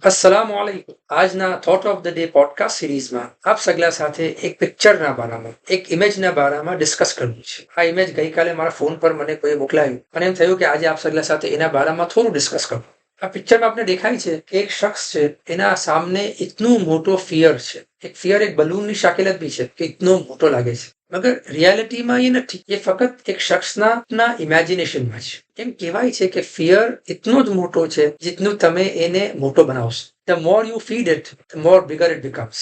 અસલામુઅલૈકુમ. આજના thought of the day podcast સિરીઝમાં આપ સગલા સાથે એક પિક્ચરના બારામાં એક ઇમેજના બારામાં ડિસ્કસ કરવું છે. આ ઇમેજ ગઈકાલે મારા ફોન પર મને કોઈ મોકલાયું અને એમ થયું કે આજે આપ સગલા સાથે એના બારામાં થોડું ડિસ્કસ કરું. આ પિક્ચરમાં આપને દેખાય છે કે એક શખ્સ છે, એના સામને ઇતનું મોટો ફિયર છે. એક ફિયર એક બલૂનની શાકેલત બી છે કે ઇતનો મોટો લાગે છે, મગર રિયાલિટીમાં એ નથી. એ ફક્ત એક શખ્સના ઇમેજિનેશનમાં છે. એમ કહેવાય છે કે ફિયર એટલો જ મોટો છે જેટલું તમે એને મોટો બનાવશો. The more you feed it, the more bigger it becomes.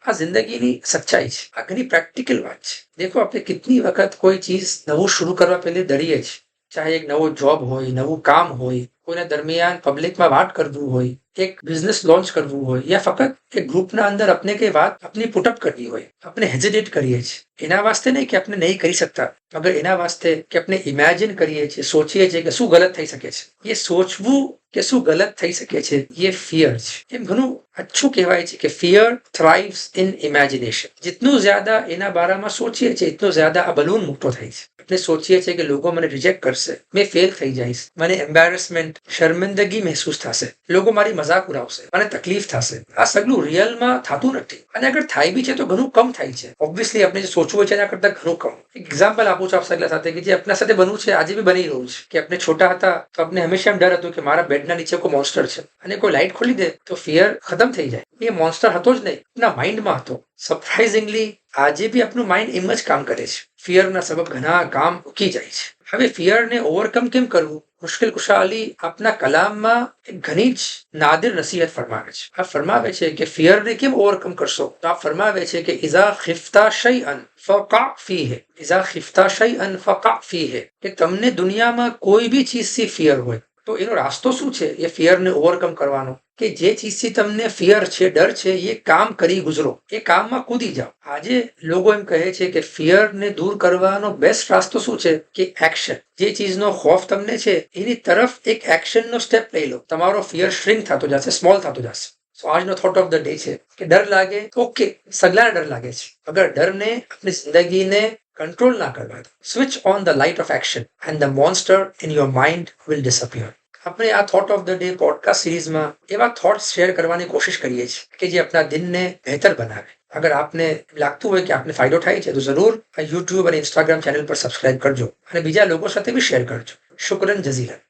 આ જિંદગીની સચ્ચાઈ છે. આ ઘણી પ્રેક્ટિકલ વાત છે. દેખો, આપણે કેટલી વખત કોઈ ચીજ નવું શરૂ કરવા પહેલે ડરીએ છીએ. ચાહે એક નવો જોબ હોય, નવું કામ હોય, કોઈના દરમિયાન પબ્લિકમાં વાત કરવું હોય, એક બિઝનેસ લોન્ચ કરવું હોય, યા ફક્ત એક ગ્રુપના અંદર આપણે કઈ વાત આપની પુટઅપ કરવી હોય, આપણે હેઝિટેટ કરીએ છીએ. એના વાસ્તે નહીં કે આપણે નહીં કરી શકતા, મગર એના વાસ્તે કે આપણે ઇમેજિન કરીએ છીએ, સોચીએ છીએ કે શું ગલત થઈ શકે છે. એ સોચવું કે શું ગલત થઈ શકે છે, એ ફિયર છે. એમ ઘણું અચ્છું કહેવાય છે કે ફિયર થ્રાઇવ્સ ઇન ઇમેજિનેશન. જેટલું જ્યાદા એના બારામાં સોચીએ છીએ, એટલું જ્યાદા આ બલૂન મોટો થાય છે. આપણે સોચીએ છીએ કે લોકો મને રિજેક્ટ કરશે, મેં ફેલ થઈ જઈશ, મને એમ્બેરેસમેન્ટ, શર્મિંદગી મહેસૂસ થશે, લોકો મારી મજાક ઉડાવશે, મને તકલીફ થશે. આ સગલું રિયલમાં થતું નથી, અને અગર થાય બી છે તો ઘણું કમ થાય છે. ઓબ્વિયસલી આપણે જે સોચવું હોય છે એના કરતા ઘણું કમ. એક એક્ઝામ્પલ આપું છું આપ સગલા સાથે કે જે આપણા સાથે બનવું છે, આજે બી બની રહ્યું છે. કે આપણે છોટા હતા તો આપણે હંમેશા એમ ડર હતું કે મારા બેડના નીચે કોઈ મોન્સ્ટર છે, અને કોઈ લાઇટ ખોલી દે તો ફિયર ખતમ થઈ જાય. એ મોન્સ્ટર હતો જ નહીં, આપણા માઇન્ડમાં હતો. સરપ્રાઇઝિંગલી આજે બી આપણું માઇન્ડ એમ જ કામ કરે છે. ફિયરના સબબ ઘણા કામ ઉકી જાય છે. હવે ફિયરને ઓવરકમ કેમ કરવું? મુશ્કેલ કુશાલી આપના કલામમાં એક ઘણી જ નાદિર નસીહત ફરમાવે છે. આ ફરમાવે છે કે ફિયરને કેમ ઓવરકમ કરશો? તો આ ફરમાવે છે કે ઇઝા ખિફતા શૈઅન ફકા ફીહે, ઇઝા ખિફતા શૈઅન ફકા ફીહે. કે તમને દુનિયામાં કોઈ બી ચીજથી ફિયર હોય તો એનો રાસ્તો શું છે? એ ફિયરને ઓવરકમ કરવાનો. કે જે ચીજથી તમને ફિયર છે, ડર છે, એ કામ કરી ગુજરો, એ કામમાં કૂદી જાઓ. આજે લોકો એમ કહે છે કે ફિયરને દૂર કરવાનો બેસ્ટ રાસ્તો શું છે? કે એક્શન. જે ચીજનો ખોફ તમને છે એની તરફ એક એક્શનનો સ્ટેપ લઈ લો. તમારો ફિયર શ્રિંક થતો જશે, સ્મોલ થતો જશે. સો આજનો થોટ ઓફ ધ ડે છે કે ડર લાગે ઓકે, સગલાને ડર લાગે છે, અગર ડરને આપણી જિંદગીને કંટ્રોલ ના કરવા દો. Switch on the light of action and the monster in your mind will disappear. આપણે આ thought of the day podcast સિરીઝમાં એવા થોટ્સ શેર કરવાની કોશિશ કરીએ છીએ કે જે આપણા દિનને બહેતર બનાવે. અગર આપને લાગતું હોય કે આપને ફાયદો થાય છે તો જરૂર આ યુટ્યુબ અને ઇન્સ્ટાગ્રામ ચેનલ પર સબસ્ક્રાઇબ કરજો અને બીજા લોકો સાથે બી શેર કરજો. શુક્રન જઝીલન.